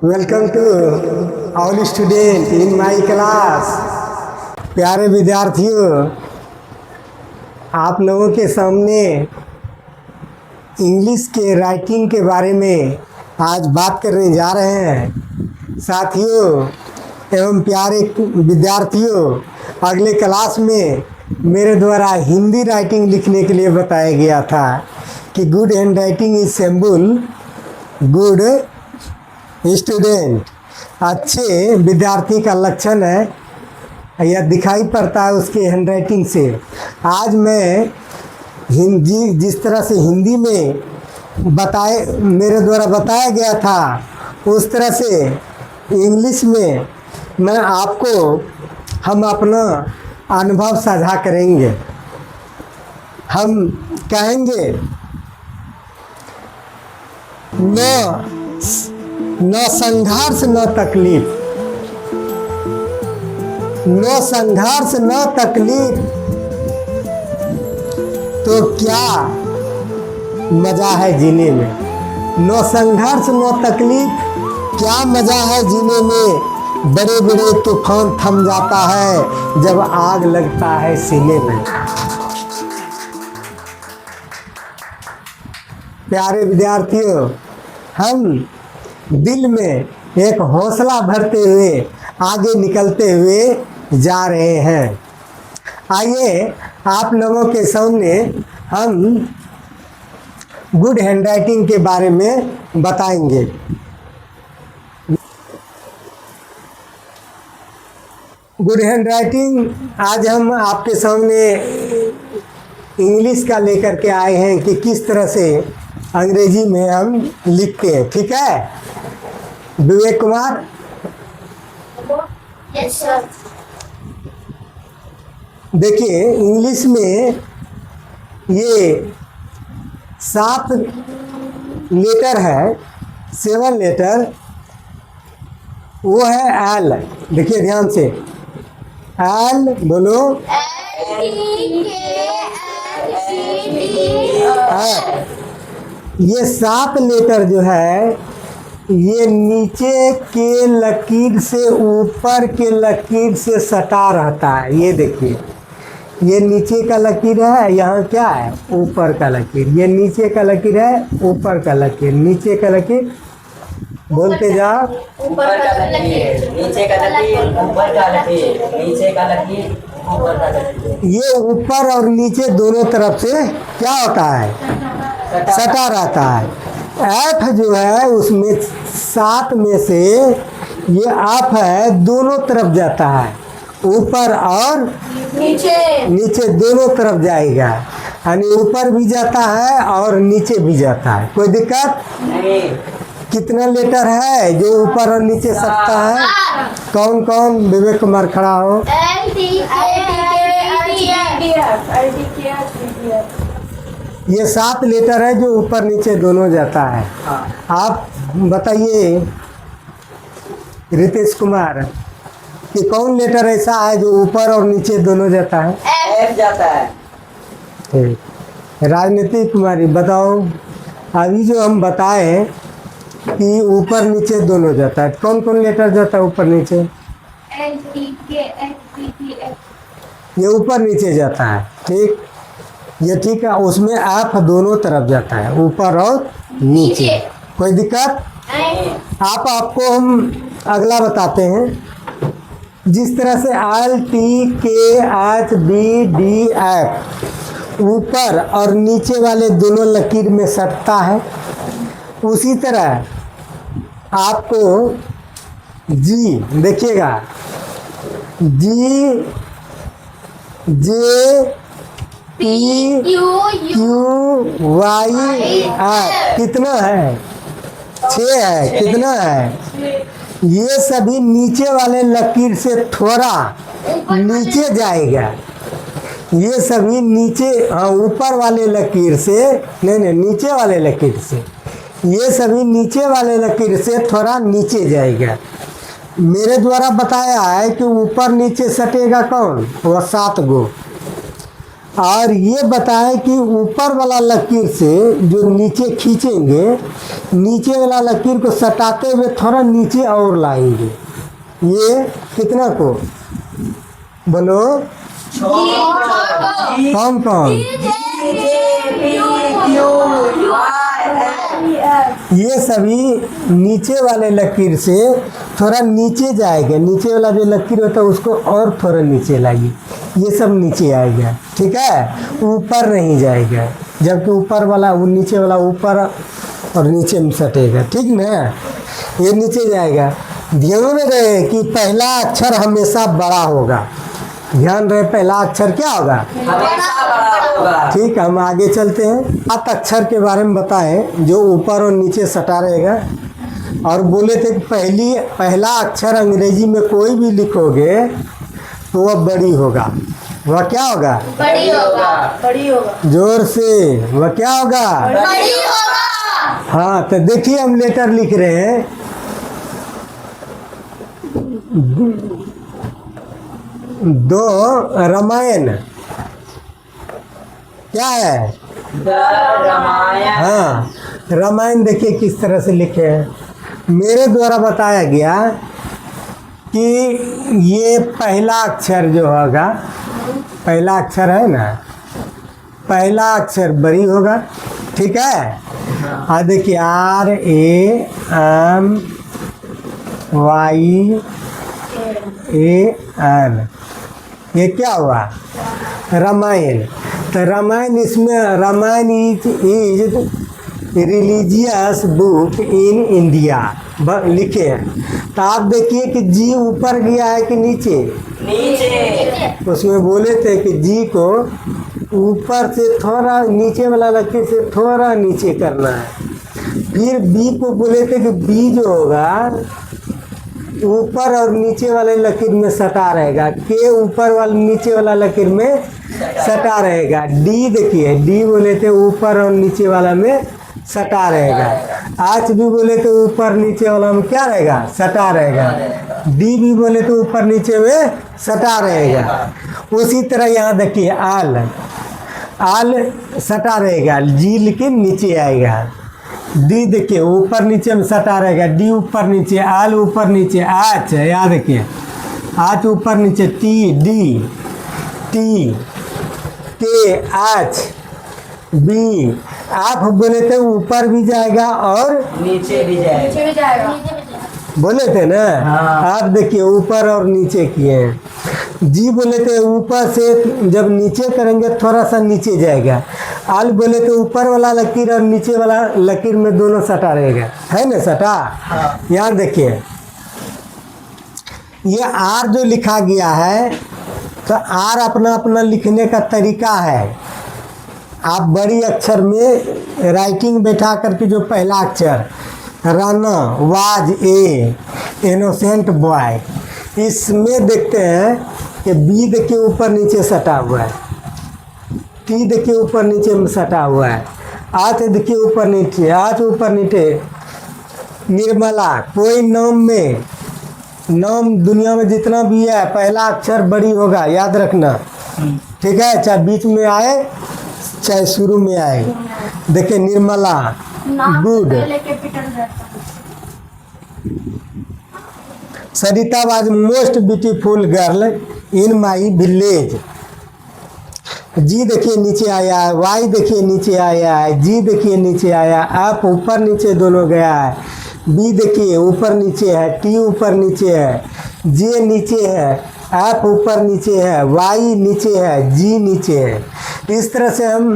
Welcome to all student in my class. प्यारे विद्यार्थियों, आप लोगों के सामने इंग्लिश के राइटिंग के बारे में आज बात करने जा रहे हैं। साथियों एवं प्यारे विद्यार्थियों, अगले क्लास में मेरे द्वारा हिंदी राइटिंग लिखने के लिए बताया गया था कि good hand writing is symbol good student. अच्छे विद्यार्थी का लक्षण है, यह दिखाई पड़ता है उसके हैंड राइटिंग से। आज मैं हिंदी जिस तरह से हिंदी में मेरे द्वारा बताया गया था, उस तरह से इंग्लिश में मैं आपको हम अपना अनुभव साझा करेंगे। हम कहेंगे न संघर्ष न तकलीफ, न संघर्ष न तकलीफ तो क्या मजा है जीने में। न संघर्ष न तकलीफ क्या मजा है जीने में। बड़े बड़े तूफान थम जाता है जब आग लगता है सीने में। प्यारे विद्यार्थियों, हम दिल में एक हौसला भरते हुए आगे निकलते हुए जा रहे हैं। आइए आप लोगों के सामने हम गुड हैंडराइटिंग के बारे में बताएंगे। गुड हैंडराइटिंग आज हम आपके सामने इंग्लिश का लेकर के आए हैं कि किस तरह से अंग्रेजी में हम लिखते हैं। ठीक है विवेक कुमार? Yes sir. देखिए इंग्लिश में ये 7 लेटर है, 7 लेटर, वो है एल। देखिए ध्यान से, एल बोलो। ये 7 लेटर जो है ये नीचे के लकीर से ऊपर के लकीर से सटा रहता है। ये देखिए, ये नीचे का लकीर है, यहाँ क्या है ऊपर का लकीर। ये नीचे का लकीर है, ऊपर का लकीर, नीचे का लकीर, बोलते जाओ। ऊपर का लकीर, नीचे का लकीर, ऊपर का लकीर, नीचे का लकीर, ऊपर का लकीर। ये ऊपर और नीचे दोनों तरफ से क्या होता है, सटा रहता है। एफ जो है उसमें 7 में से ये एफ है, दोनों तरफ जाता है, ऊपर और नीचे दोनों तरफ जाएगा। यानी ऊपर भी जाता है और नीचे भी जाता है। कोई दिक्कत नहीं। कितना लेटर है जो ऊपर और नीचे सकता है? कौन कौन? विवेक कुमार खड़ा हो। ये 7 लेटर है जो ऊपर नीचे दोनों जाता है। आप बताइए रितेश कुमार कि कौन लेटर ऐसा है जो ऊपर और नीचे दोनों जाता है? एफ जाता है। ठीक। राजनीतिक कुमारी बताओ, अभी जो हम बताए कि ऊपर नीचे दोनों जाता है, कौन कौन लेटर जाता है ऊपर नीचे? ये ऊपर नीचे जाता है। ठीक, ये ठीक है। उसमें एफ दोनों तरफ जाता है, ऊपर और नीचे। कोई दिक्कत? आपको हम अगला बताते हैं। जिस तरह से एल टी के एच बी डी एफ ऊपर और नीचे वाले दोनों लकीर में सटता है, उसी तरह आपको जी देखिएगा, G J P Q Y R कितना है? 6 है। कितना है? ये सभी नीचे वाले लकीर से थोड़ा नीचे जाएगा। ये सभी नीचे, हाँ ऊपर वाले लकीर से नहीं, नीचे वाले लकीर से, ये सभी नीचे वाले लकीर से थोड़ा नीचे जाएगा। मेरे द्वारा बताया है कि ऊपर नीचे सटेगा कौन? वह 7 गो। और ये बताएं कि ऊपर वाला लकीर से जो नीचे खींचेंगे, नीचे वाला लकीर को सटाते हुए थोड़ा नीचे और लाएंगे। ये कितना को बोलो, कौन कौन? ये सभी नीचे वाले लकीर से थोड़ा नीचे जाएगा। नीचे वाला जो लकीर होता है उसको और थोड़ा नीचे लाइए, ये सब नीचे आएगा। ठीक है, ऊपर नहीं जाएगा, जबकि ऊपर वाला वो नीचे वाला ऊपर और नीचे में सटेगा। ठीक ना, ये नीचे जाएगा। ध्यान में रहे कि पहला अक्षर हमेशा बड़ा होगा। ध्यान रहे, पहला अक्षर क्या होगा? ठीक, हम आगे चलते हैं। 7 अक्षर के बारे में बताएं जो ऊपर और नीचे सटा रहेगा। और बोले थे कि पहला अक्षर अंग्रेजी में कोई भी लिखोगे तो वह बड़ी होगा। वह क्या होगा? बड़ी होगा। बड़ी होगा। जोर से, वह क्या होगा? बड़ी होगा। हाँ, तो देखिए हम लेटर लिख रहे हैं। दो रामायण क्या है? रामायण। हाँ, रामायण देखिए किस तरह से लिखे हैं। मेरे द्वारा बताया गया कि ये पहला अक्षर जो होगा, पहला अक्षर है ना, पहला अक्षर बड़ी होगा। ठीक है, और देखिए RAMYAN, ये क्या हुआ? रामायण। तो रामायण, इसमें Ramayan is religious book in India लिखे हैं। तो आप देखिए कि जी ऊपर गया है कि नीचे? नीचे। उसमें बोले थे कि जी को ऊपर से थोड़ा नीचे वाला लकीर से थोड़ा नीचे करना है। फिर बी को बोले थे कि बी जो होगा ऊपर और नीचे वाले लकीर में सटा रहेगा। के ऊपर वाले नीचे वाला लकीर में सटा रहेगा। डी देखिए, डी बोले थे ऊपर और नीचे वाला में सटा रहेगा। आच भी बोले तो ऊपर नीचे वाला में क्या रहेगा? सटा रहेगा। डी भी बोले तो ऊपर नीचे में सटा रहेगा। उसी तरह यहाँ देखिए आल, आल सटा रहेगा, जी लेकिन नीचे आएगा। डी देखिए ऊपर नीचे में सटा रहेगा, डी ऊपर नीचे, आल ऊपर नीचे, आच याद देखिए, आच ऊपर नीचे, टी डी, टी के, आच, बी। आप बोले थे ऊपर भी जाएगा और नीचे भी जाएगा। नीचे भी जाएगा। बोले थे ना। हाँ। आप देखिए ऊपर और नीचे किए हैं। जी बोले थे ऊपर से जब नीचे करेंगे थोड़ा सा नीचे जाएगा। आल बोले तो ऊपर वाला लकीर और नीचे वाला लकीर में दोनों सटा रहेगा, है ना सटा। हाँ। यहाँ देखिए ये आर जो लिखा गया है, तो आर अपना अपना लिखने का तरीका है। आप बड़ी अक्षर में राइटिंग बैठा करके जो पहला अक्षर Rana, was a innocent boy, इसमें देखते हैं कि बी देखिए ऊपर नीचे सटा हुआ है, टी देखिए ऊपर नीचे में सटा हुआ है, आच देखिए ऊपर नीचे, आच ऊपर नीचे। निर्मला, कोई नाम में, नाम दुनिया में जितना भी है पहला अक्षर बड़ी होगा, याद रखना। ठीक है, चाहे बीच में आए चाहे शुरू में आए। देखिए Nirmala, good. Sarita was most beautiful girl in my village. जी देखिए नीचे आया है, वाई देखिए नीचे आया है, जी देखिए नीचे आया, आप ऊपर नीचे दोनों गया है, बी देखिए ऊपर नीचे है, टी ऊपर नीचे है, जे नीचे है, आप ऊपर नीचे है, वाई नीचे है, जी नीचे है। इस तरह से हम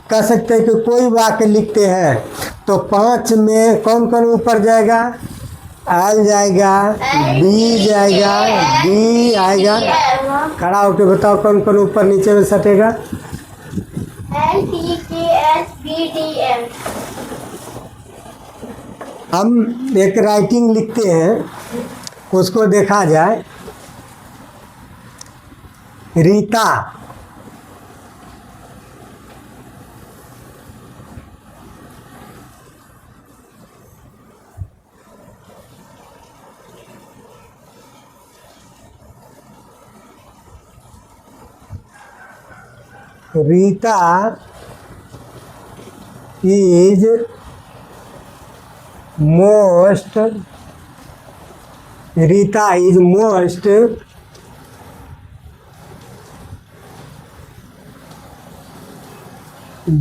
कह सकते हैं कि कोई वाक्य लिखते हैं तो 5 में कौन कौन ऊपर जाएगा? एल जाएगा, बी जाएगा, डी आएगा। खड़ा होकर बताओ कौन कौन ऊपर नीचे में सटेगा? LTKSBDM। हम एक राइटिंग लिखते हैं, उसको देखा जाए। Rita, Rita is most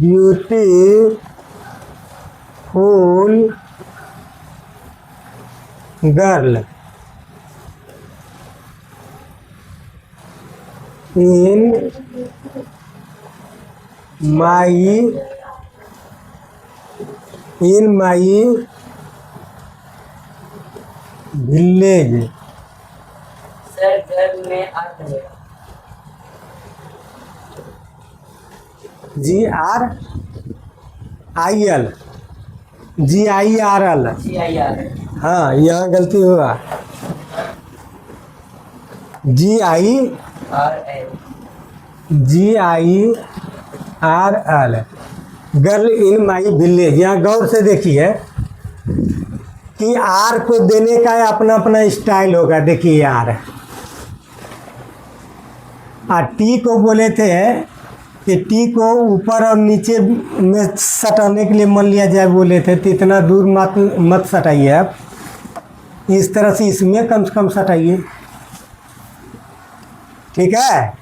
beautiful girl in my village. Sir girl में अर्थ है। GRIL GIRL। GIR हाँ, यहाँ गलती हुआ। GIRL girl in my village. यहाँ गौर से देखिए कि आर को देने का अपना अपना स्टाइल होगा। देखिए यार, टी को बोले थे कि टी को ऊपर और नीचे में सटाने के लिए मान लिया जाए बोले थे, तो इतना दूर मत सटाइए आप, इस तरह से इसमें कम से कम सटाइए। ठीक है,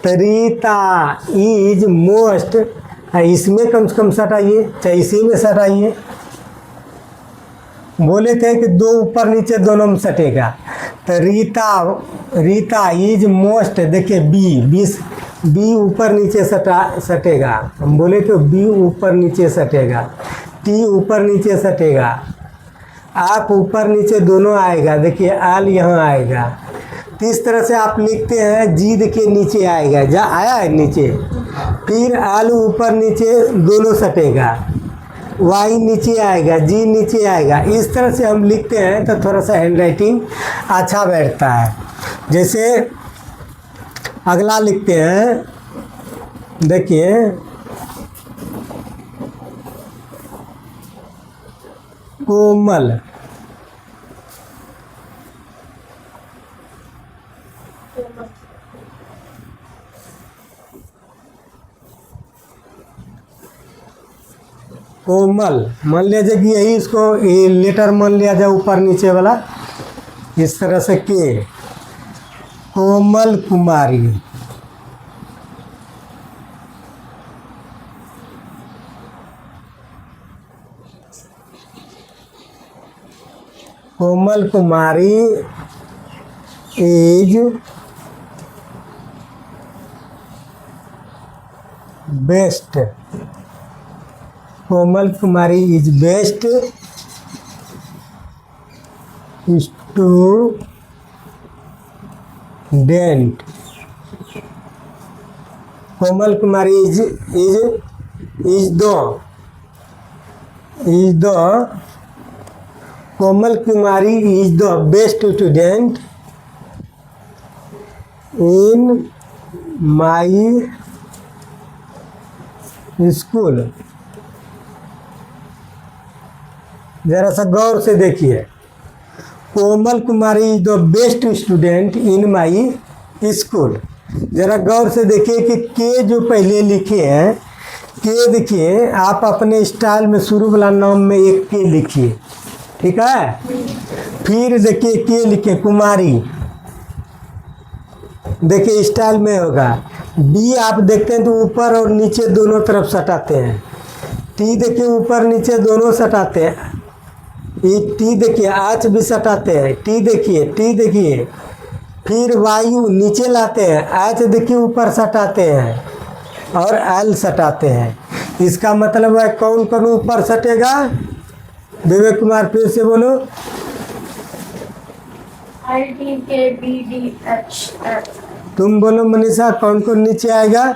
तो रीता इज मोस्ट, इसमें कम से कम सटाइए, चाहे इसी में सटाइए। बोले थे कि दो ऊपर नीचे दोनों में सटेगा, तो रीता इज मोस्ट। देखिए बी ऊपर नीचे सटेगा। हम बोले तो बी ऊपर नीचे सटेगा, टी ऊपर नीचे सटेगा, आप ऊपर नीचे दोनों आएगा। देखिए आल यहाँ आएगा। तो इस तरह से आप लिखते हैं। जी देखिए नीचे आएगा, जा आया है नीचे, फिर आल ऊपर नीचे दोनों सटेगा, वाई नीचे आएगा, जी नीचे आएगा। इस तरह से हम लिखते हैं तो थोड़ा सा हैंड राइटिंग अच्छा बैठता है। जैसे अगला लिखते हैं, देखिए कोमल, कोमल मान लिया जाए कि यही इसको ये लेटर मान लिया जाए ऊपर नीचे वाला, इस तरह से के Komal Kumari. Komal Kumari is best. Komal Kumari is best student. Komal Kumari is the Komal Kumari is the best student in my school. जरा सा गौर से देखिए, Komal Kumari is the best student in my school. जरा गौर से देखिए कि के जो पहले लिखे हैं, के देखिए आप अपने स्टाइल में शुरू वाला नाम में एक के लिखिए, ठीक है। फिर देखिए के लिखे कुमारी, देखिए स्टाइल में होगा। बी आप देखते हैं तो ऊपर और नीचे दोनों तरफ सटाते हैं। टी देखिए ऊपर नीचे दोनों सटाते हैं। ये टी देखिए आँच भी सटाते हैं। टी देखिए फिर वायु नीचे लाते हैं, आँच देखिए ऊपर सटाते हैं और एल सटाते हैं। इसका मतलब है कौन कौन ऊपर सटेगा? विवेक कुमार फिर से बोलो। LTKBDH। तुम बोलो मनीषा, कौन कौन नीचे आएगा?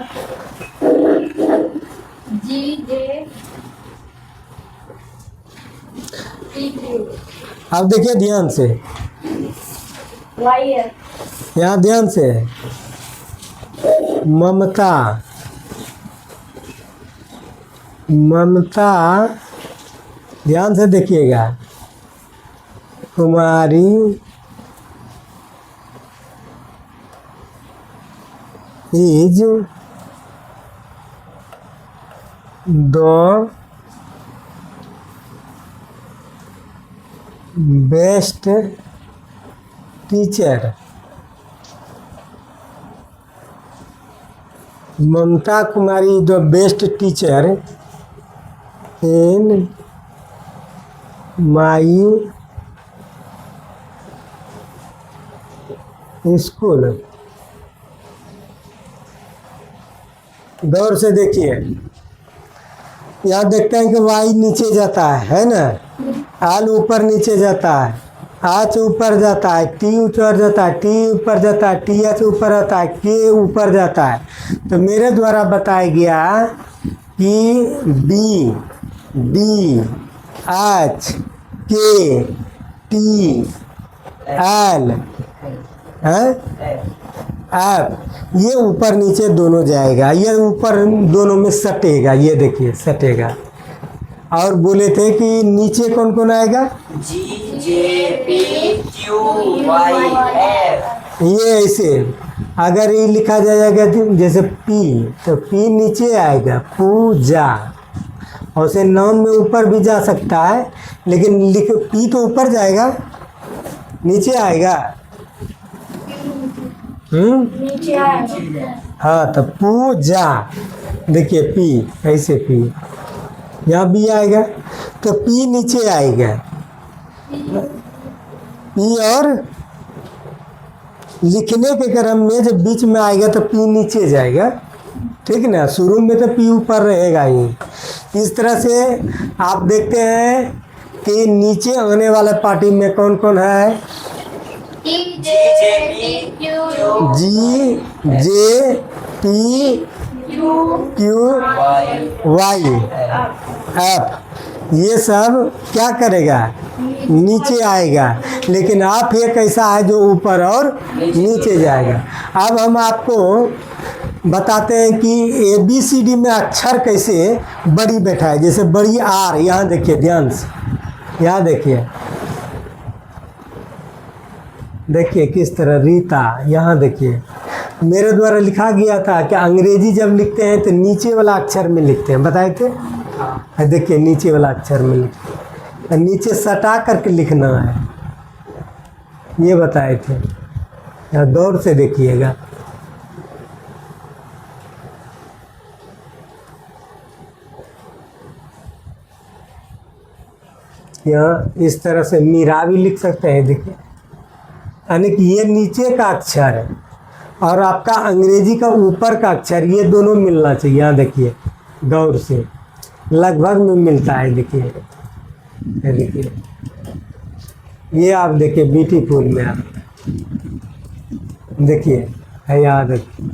GJ। अब देखिए ध्यान से, YF। यहाँ ध्यान से, ममता ध्यान से देखिएगा। Kumari is the best teacher, Mamta Kumari the best teacher in my school. गौर से देखिए, यहाँ देखते हैं कि वाई नीचे जाता है ना, आल ऊपर नीचे जाता है, आच ऊपर जाता है, टी ऊपर जाता है, टी ऊपर जाता है, टी एच ऊपर आता है, के ऊपर जाता है। तो मेरे द्वारा बताया गया कि बी डी एच के टी एल एफ, ये ऊपर नीचे दोनों जाएगा, ये ऊपर दोनों में सटेगा, ये देखिए सटेगा। और बोले थे कि नीचे कौन कौन आएगा, G J P Q Y F। ये ऐसे अगर ये लिखा जाएगा जैसे पी, तो पी नीचे आएगा, पूजा। और से नाम में ऊपर भी जा सकता है, लेकिन लिख पी तो ऊपर जाएगा, नीचे आएगा। नीचे आएगा। हाँ, तो पूजा, देखिए पी ऐसे पी, यहाँ भी आएगा तो पी नीचे आएगा, पी और लिखने के क्रम में जब बीच में आएगा तो पी नीचे जाएगा, ठीक ना। शुरू में तो पी ऊपर रहेगा ही। इस तरह से आप देखते हैं कि नीचे आने वाले पार्टी में कौन कौन है, T J P Q G J P Q Y F, ये सब क्या करेगा, नीचे आएगा। लेकिन आप एक ऐसा है जो ऊपर और नीचे जाएगा। अब हम आपको बताते हैं कि ए बी सी डी में अक्षर कैसे बड़ी बैठा है। जैसे बड़ी आर, यहाँ देखिए ध्यान से, यहाँ देखिए, देखिए किस तरह रीता, यहाँ देखिए मेरे द्वारा लिखा गया था कि अंग्रेजी जब लिखते हैं तो नीचे वाला अक्षर में लिखते हैं, बताए थे। देखिए नीचे वाला अक्षर में लिखते हैं, नीचे सटा करके लिखना है, ये बताए थे। यहाँ गौर से देखिएगा, यहाँ इस तरह से मीरा भी लिख सकते हैं, देखिए, यानी कि ये नीचे का अक्षर है और आपका अंग्रेजी का ऊपर का अक्षर, ये दोनों मिलना चाहिए। यहाँ देखिए गौर से, लगभग में मिलता है, देखिए ये देखिए, ये आप देखिए ब्यूटीफुल में आप देखिए है, यहाँ देखिए,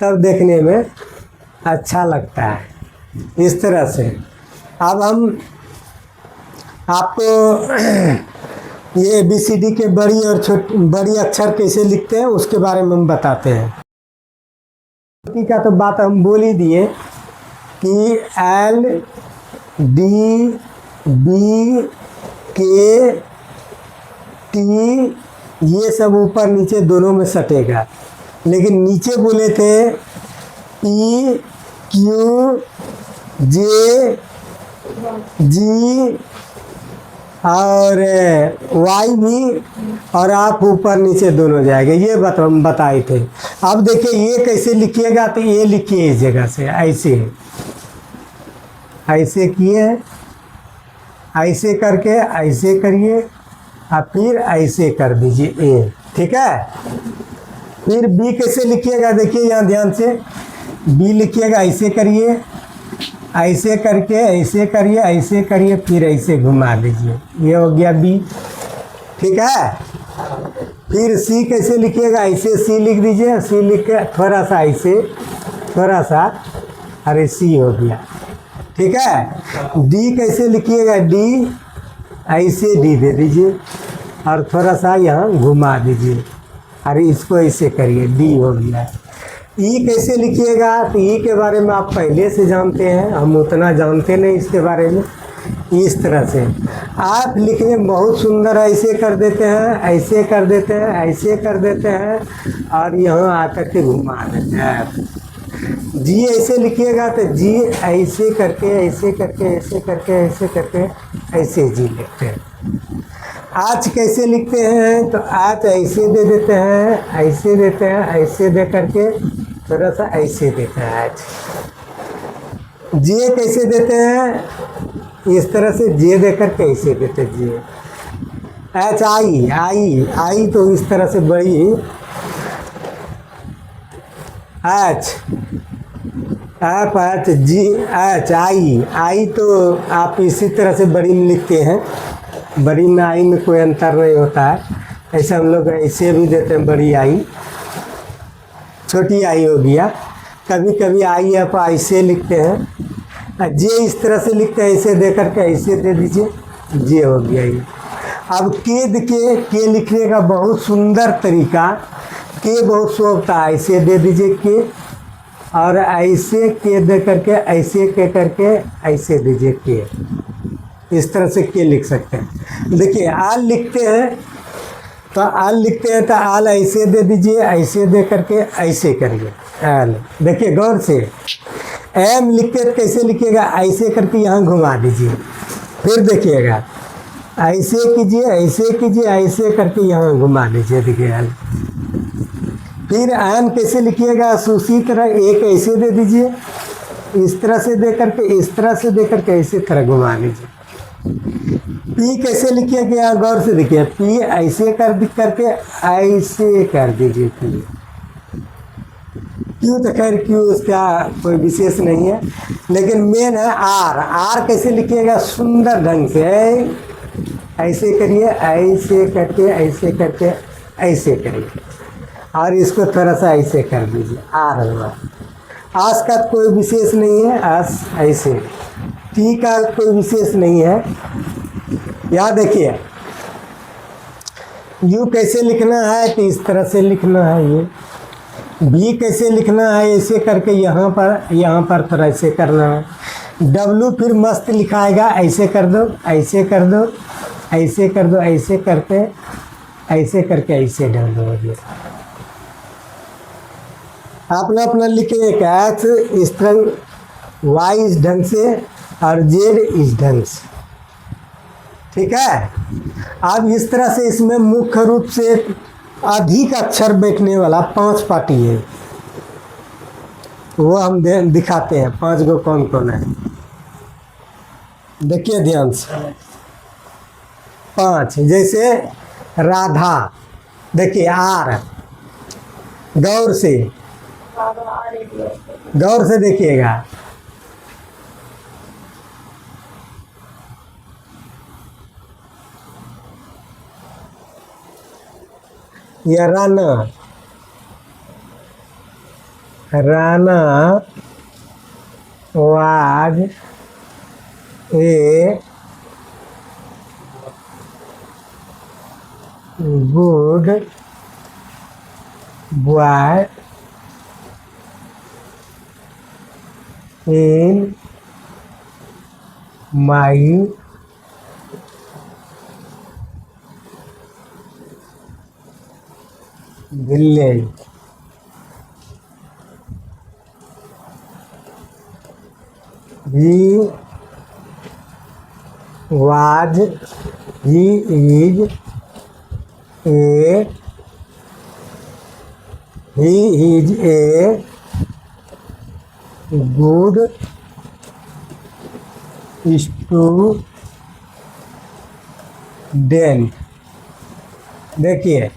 तब देखने में अच्छा लगता है इस तरह से। अब हम आपको ये ABCD के बड़ी और बड़ी अक्षर कैसे लिखते हैं उसके बारे में हम बताते हैं। का तो बात हम बोल ही दिए कि L D B K T ये सब ऊपर नीचे दोनों में सटेगा। लेकिन नीचे बोले थे P Q J G और वाई भी, और आप ऊपर नीचे दोनों जाएगा, ये हम बताए थे। अब देखिए ये कैसे लिखिएगा, तो ये लिखिए इस जगह से, ऐसे ऐसे किए, ऐसे करके ऐसे करिए और फिर ऐसे कर दीजिए ए, ठीक है। फिर बी कैसे लिखिएगा, देखिए यहाँ ध्यान से, बी लिखिएगा, ऐसे करिए, ऐसे करके ऐसे करिए, ऐसे करिए, फिर ऐसे घुमा दीजिए, ये हो गया बी, ठीक है। फिर सी कैसे लिखिएगा, ऐसे सी लिख दीजिए, सी लिख के थोड़ा सा ऐसे, थोड़ा सा, अरे सी हो गया, ठीक है। डी कैसे लिखिएगा, डी ऐसे डी दे दीजिए और थोड़ा सा यहाँ घुमा दीजिए, अरे इसको ऐसे करिए, डी हो गया। ई कैसे लिखिएगा, तो ई के बारे में आप पहले से जानते हैं, हम उतना जानते नहीं इसके बारे में। इस तरह से आप लिखने में बहुत सुंदर, ऐसे कर देते हैं, ऐसे कर देते हैं, ऐसे कर देते हैं और यहाँ आकर के घुमा देते हैं। जी ऐसे लिखिएगा तो जी ऐसे करके ऐसे करके ऐसे करके ऐसे करके ऐसे जी लिखते हैं। आज कैसे लिखते हैं तो आज ऐसे दे देते हैं, ऐसे देते हैं, ऐसे दे करके थोड़ा सा ऐसे देते हैं। आज जे कैसे देते हैं, इस तरह से जे दे करके ऐसे देते हैं जे। एच आई आई आई तो इस तरह से बड़ी H F H G H I I तो आप इसी तरह से बड़ी में लिखते हैं। बड़ी में आई में कोई अंतर नहीं होता है। ऐसे हम लोग ऐसे भी देते हैं बड़ी आई, छोटी आई हो गया। कभी कभी आई आप ऐसे लिखते हैं। जे इस तरह से लिखते हैं, ऐसे दे करके ऐसे दे दीजिए, जे हो गया ये। अब के लिखने का बहुत सुंदर तरीका, के बहुत शोभता है, ऐसे दे दीजिए के, और ऐसे के दे करके ऐसे के करके ऐसे दीजिए के। इस तरह से के लिख सकते हैं। देखिए आल लिखते हैं तो आल लिखते हैं तो आल ऐसे दे दीजिए, ऐसे दे करके ऐसे करिए आल। देखिए गौर से, एम लिखते कैसे लिखिएगा, ऐसे करके यहाँ घुमा दीजिए, फिर देखिएगा ऐसे कीजिए, ऐसे कीजिए, ऐसे करके यहाँ घुमा दीजिए। देखिए आल। फिर एन कैसे लिखिएगा, उसी तरह एक ऐसे दे दीजिए, इस तरह से दे करके, इस तरह से दे करके इसी तरह घुमा लीजिए। पी कैसे लिखिएगा, यहाँ गौर से देखिए, पी ऐसे करके ऐसे कर दीजिए पी। क्यों तो खैर क्यों उसका कोई विशेष नहीं है, लेकिन मेन है आर। आर कैसे लिखिएगा, सुंदर ढंग से ऐसे करिए, ऐसे करके ऐसे करके ऐसे करिए, और इसको थोड़ा सा ऐसे कर दीजिए। आर हुआ। आस का कोई विशेष नहीं है, आस ऐसे। टी का कोई विशेष नहीं है। यहाँ देखिए यू कैसे लिखना है तो इस तरह से लिखना है। ये बी कैसे लिखना है, ऐसे करके यहाँ पर थोड़ा ऐसे करना है। डब्लू फिर मस्त लिखाएगा, ऐसे कर दो, ऐसे कर दो, ऐसे कर दो, ऐसे करके ऐसे करके ऐसे डाल दो। अपना अपना लिखिए, एक्स इस तरह, वाई इस ढंग से, और जेड इस ढंग से। ठीक है। अब इस तरह से इसमें मुख्य रूप से अधिक अक्षर बैठने वाला 5 पार्टी है, वो हम दिखाते हैं। 5 गो कौन कौन है, देखिए ध्यान से। 5 जैसे राधा, देखिए आर। गौर से देखिएगा, ये Rana, Rana was a good boy in my village. He was, he is a good student। देखिए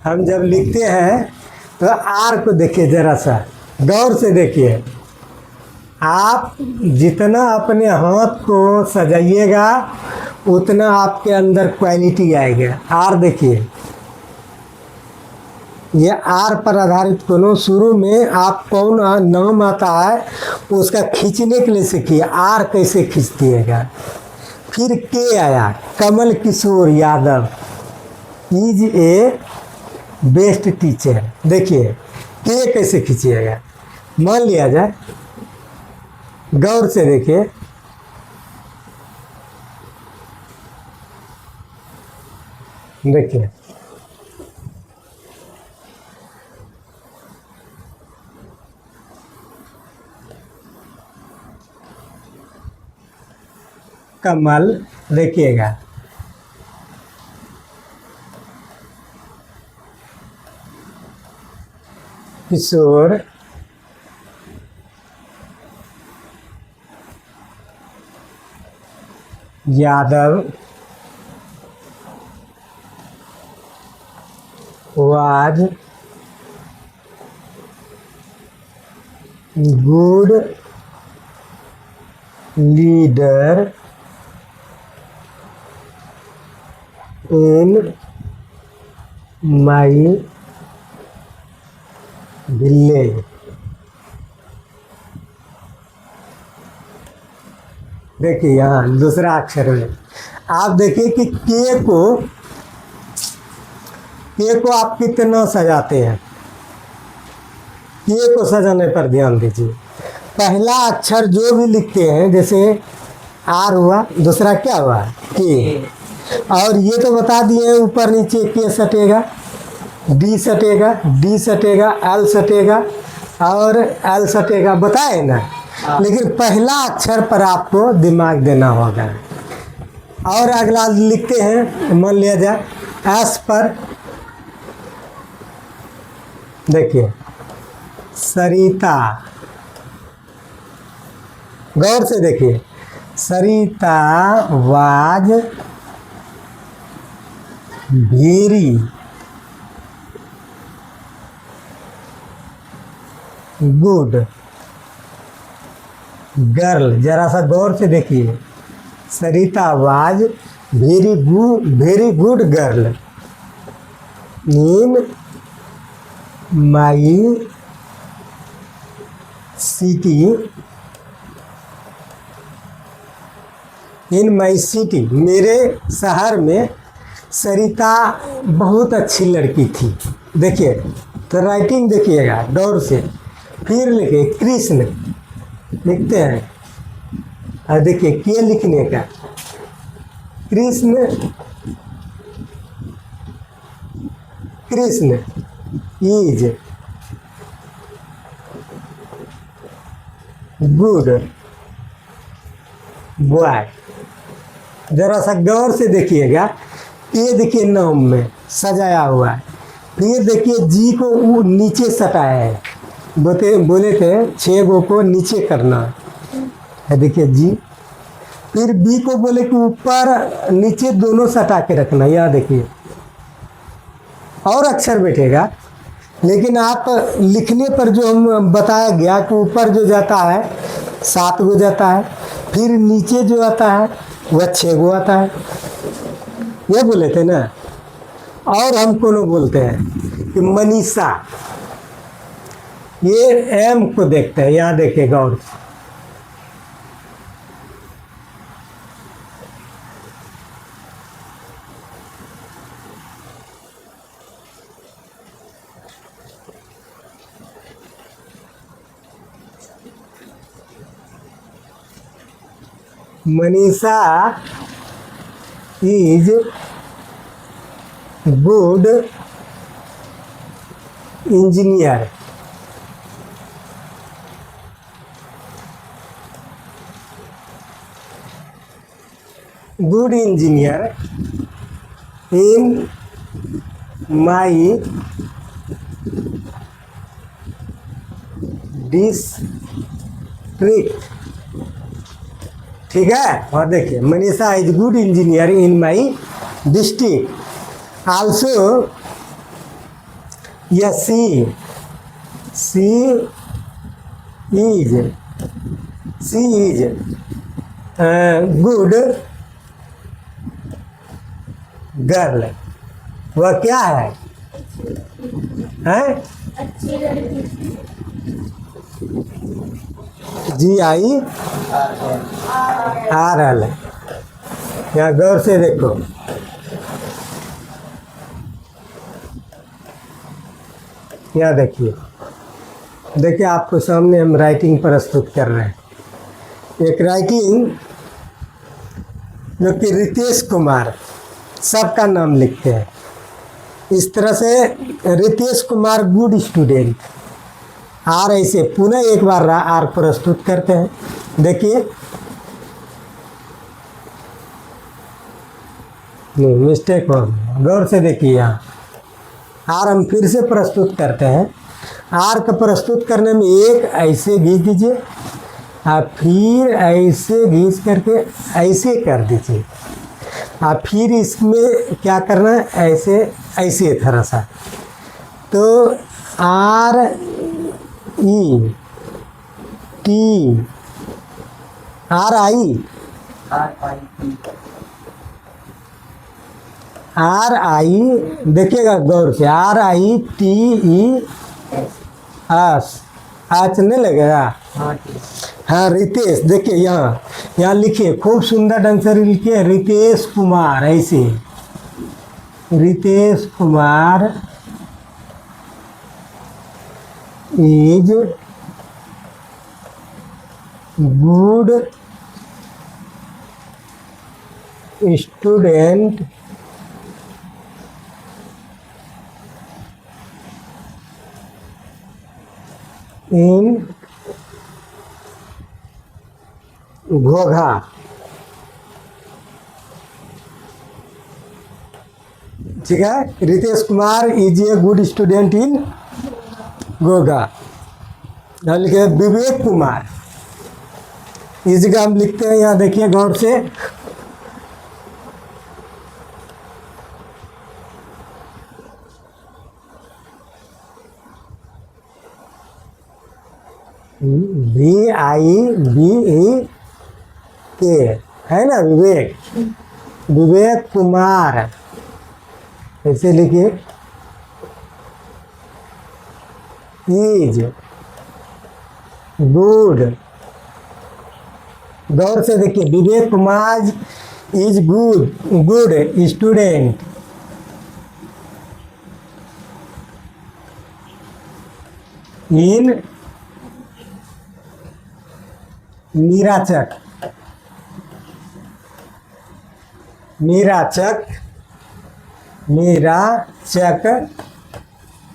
हम जब लिखते हैं तो आर को देखिए, जरा सा गौर से देखिए। आप जितना अपने हाथ को सजाइएगा उतना आपके अंदर क्वालिटी आएगी। आर देखिए, ये आर पर आधारित कोनो शुरू में आप कौन नाम आता है उसका खींचने के लिए सीखिए, आर कैसे खींच दिएगा। फिर के आया, Kamal Kishore Yadav is a best teacher. देखिए के कैसे खींचिएगा, मान लिया जाए, गौर से देखिए। देखिए कमल देखिएगा। Kishore, Yadav, was good leader in my village. देखिए यहाँ दूसरा अक्षर है। आप देखिए कि के को आप कितना सजाते हैं। के को सजाने पर ध्यान दीजिए। पहला अक्षर जो भी लिखते हैं, जैसे आर हुआ, दूसरा क्या हुआ के, और ये तो बता दिए ऊपर नीचे के सटेगा, डी सटेगा, डी सटेगा, एल सटेगा और एल सटेगा, बताए ना। लेकिन पहला अक्षर पर आपको दिमाग देना होगा। और अगला लिखते हैं, मान लिया जाए एस पर, देखिए सरिता, गौर से देखिए, Sarita was very good girl. जरा सा गौर से देखिए, Sarita was very good girl in my city, in my city, मेरे शहर में सरिता बहुत अच्छी लड़की थी। देखिए तो राइटिंग देखिएगा गौर से। फिर लिखे कृष्ण, लिखते हैं, और देखिए के लिखने का, Krishna, Krishna is good boy. जरा सा गौर से देखिएगा, ये देखिए नाम में सजाया हुआ है। फिर देखिए जी को वो नीचे सटाया है, बोले थे 6 गो को नीचे करना है, देखिए जी। फिर बी को बोले कि ऊपर नीचे दोनों सटा के रखना, यहाँ देखिए और अक्षर बैठेगा। लेकिन आप लिखने पर जो हम बताया गया कि ऊपर जो जाता है 7 गो जाता है, फिर नीचे जो आता है वह 6 गो आता है, ये बोले थे ना। और हम कोनो बोलते हैं कि मनीषा, ये एम को देखते हैं, यहाँ देखिएगा। और Manisha is good engineer, good engineer in my district. ठीक है। और देखिए Manisha is good engineer in my district. Also यह सी इज गुड गर्ल। वह क्या है? अच्छी लड़की। GIRL। यहाँ गौर से देखो, यहाँ देखिए, देखिए आपको सामने हम राइटिंग प्रस्तुत कर रहे हैं। एक राइटिंग जो कि रितेश कुमार सबका नाम लिखते हैं। इस तरह से रितेश कुमार गुड स्टूडेंट। आर ऐसे पुनः एक बार आर प्रस्तुत करते हैं। देखिए नहीं, मिस्टेक हो गया। गौर से देखिए यहाँ आर हम फिर से प्रस्तुत करते हैं। आर का प्रस्तुत करने में एक ऐसे खींच दीजिए, आप फिर ऐसे खींच करके ऐसे कर दीजिए, आप फिर इसमें क्या करना है, ऐसे ऐसे थोड़ा सा। तो R E T R I R आई देखिएगा गौर से, are I T E S आज नहीं लगेगा। हाँ रितेश, देखिए यहाँ लिखिए, खूब सुंदर ढंग से लिखिए रितेश कुमार, ऐसे Ritesh Kumar is good student in Ghogha. ठीक है, Ritesh Kumar is a good student in Ghogha. लिखे विवेक कुमार, इस जगह हम लिखते हैं, यहाँ देखिए गौर से, VIVEK है ना, विवेक कुमार, ऐसे लिखिए इज गुड। गौर से देखिए, Vivek Kumar is good student in Mirachak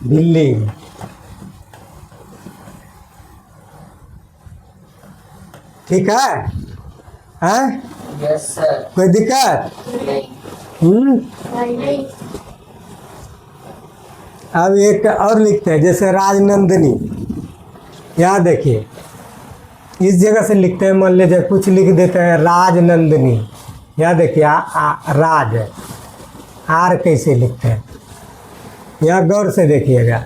Delhi. ठीक है, हैं? Yes sir. कोई दिक्कत? नहीं अब एक और लिखते हैं, जैसे राजनंदिनी, यहाँ देखिए इस जगह से लिखते हैं, मान लीजिए कुछ लिख देते हैं राजनंदिनी, यहाँ देखिए राज, आर कैसे लिखते हैं, यहाँ गौर से देखिएगा,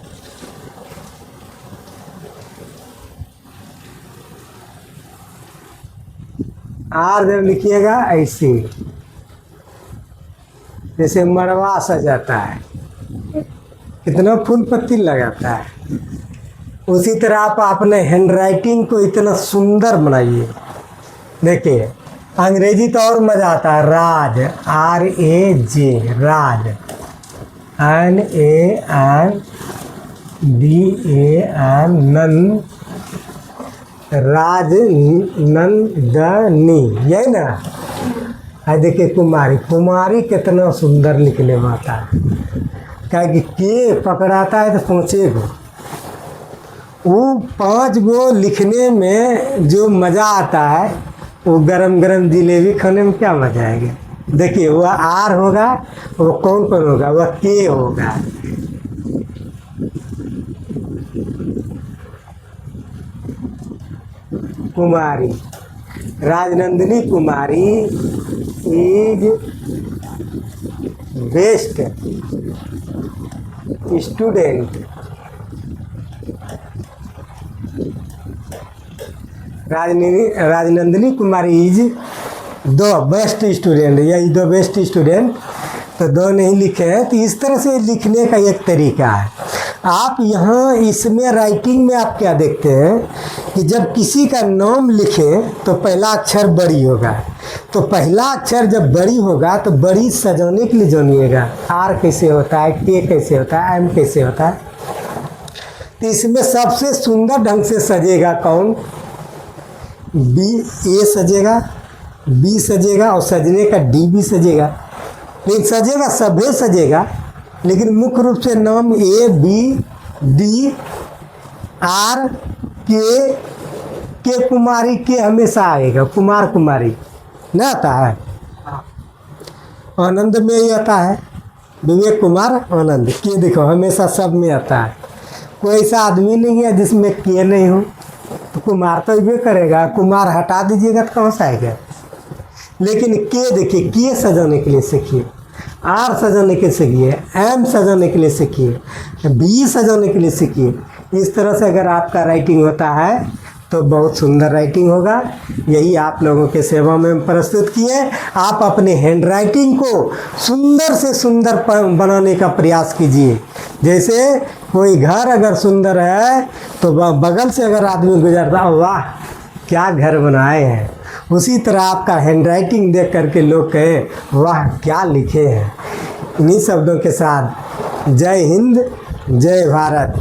आर जब लिखिएगा ऐसे, जैसे मरवा सजाता है, कितना फूल पत्ती लगाता है, उसी तरह आप अपने हैंडराइटिंग को इतना सुंदर बनाइए। देखिए अंग्रेजी तो और मज़ा आता है, राज RAJ राज, NANDAN राजनंदनी, यही ना। देखिए कुमारी कितना सुंदर लिखने में आता है, क्या कि के पकड़ाता है तो सोचेगा, वो 5 गो लिखने में जो मज़ा आता है, वो गरम गरम जिलेबी खाने में क्या मज़ा आएगा। देखिए वह आर होगा, वो कौन होगा, वह के होगा। Kumari, Rajnandini Kumari is best student Rajnandini Kumari is the best student, या द बेस्ट स्टूडेंट, तो दो नहीं लिखे हैं। तो इस तरह से लिखने का एक तरीका है। आप यहाँ इसमें राइटिंग में आप क्या देखते हैं कि जब किसी का नाम लिखें तो पहला अक्षर बड़ी होगा, तो पहला अक्षर जब बड़ी होगा तो बड़ी सजाने के लिए जानिएगा, आर कैसे होता है, के कैसे होता है, एम कैसे होता है। तो इसमें सबसे सुंदर ढंग से सजेगा कौन, बी, ए सजेगा, बी सजेगा, और सजने का डी भी सजेगा। लेकिन सजेगा सभे सजेगा, लेकिन मुख्य रूप से नाम ए बी डी आर के कुमारी के हमेशा आएगा, कुमार कुमारी न आता है। आनंद में ही आता है, विवेक कुमार आनंद। के देखो हमेशा सब में आता है, कोई ऐसा आदमी नहीं है जिसमें के नहीं हो। तो कुमार तो ये करेगा, कुमार हटा दीजिएगा तो कहाँ से आएगा। लेकिन के देखिए, के सजाने के लिए सीखिए, आर सजाने के लिए सीखिए, एम सजाने के लिए सीखिए, बी सजाने के लिए सीखिए। इस तरह से अगर आपका राइटिंग होता है तो बहुत सुंदर राइटिंग होगा। यही आप लोगों के सेवा में प्रस्तुत किए। आप अपने हैंड राइटिंग को सुंदर से सुंदर बनाने का प्रयास कीजिए। जैसे कोई घर अगर सुंदर है तो बगल से अगर आदमी गुजरता, वाह क्या घर बनाए हैं, उसी तरह आपका हैंड राइटिंग देख करके लोग कहें वाह क्या लिखे हैं। इन्हीं शब्दों के साथ जय हिंद, जय भारत।